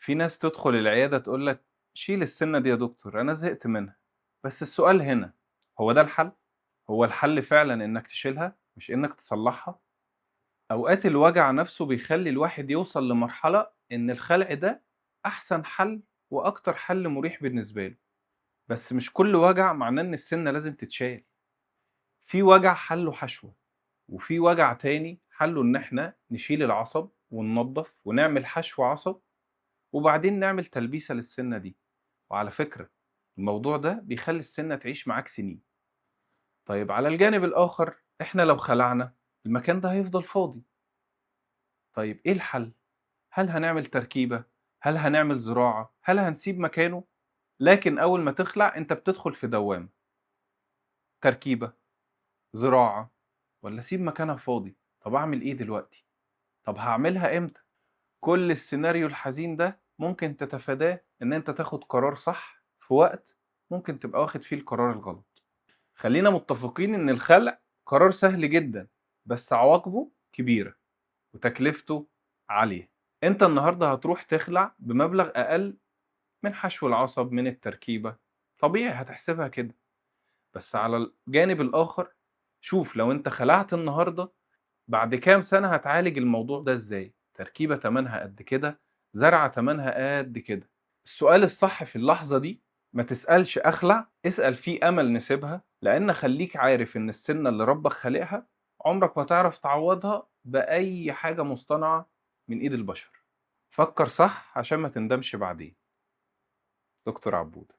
في ناس تدخل العيادة تقول لك شيل السنة دي يا دكتور، أنا زهقت منها. بس السؤال هنا، هو ده الحل؟ هو الحل فعلا إنك تشيلها مش إنك تصلحها؟ أوقات الوجع نفسه بيخلي الواحد يوصل لمرحلة إن الخلع ده أحسن حل وأكتر حل مريح بالنسبة له. بس مش كل وجع معناه إن السنة لازم تتشال. في وجع حله حشوة، وفي وجع تاني حله إن إحنا نشيل العصب وننضف ونعمل حشو عصب، وبعدين نعمل تلبيسة للسنة دي. وعلى فكرة الموضوع ده بيخلي السنة تعيش معاك سنين. طيب على الجانب الآخر، إحنا لو خلعنا المكان ده هيفضل فاضي. طيب إيه الحل؟ هل هنعمل تركيبة؟ هل هنعمل زراعة؟ هل هنسيب مكانه؟ لكن أول ما تخلع أنت بتدخل في دوامة. تركيبة، زراعة، ولا أسيب مكانها فاضي؟ طب أعمل إيه دلوقتي؟ طب هعملها إمتى؟ كل السيناريو الحزين ده ممكن تتفاداه إن أنت تاخد قرار صح في وقت ممكن تبقى واخد فيه القرار الغلط. خلينا متفقين إن الخلع قرار سهل جدا، بس عواقبه كبيرة وتكلفته عالية. أنت النهاردة هتروح تخلع بمبلغ أقل من حشو العصب، من التركيبة، طبيعي هتحسبها كده. بس على الجانب الآخر، شوف لو أنت خلعت النهاردة بعد كام سنة هتعالج الموضوع ده إزاي؟ تركيبة تمنها قد كده، زرعة تمنها قد كده. السؤال الصح في اللحظة دي ما تسألش أخلع، اسأل في أمل نسيبها، لأن خليك عارف إن السنة اللي ربك خالقها عمرك ما تعرف تعوضها بأي حاجة مصطنعة من إيد البشر. فكر صح عشان ما تندمش بعدين. دكتور عبود.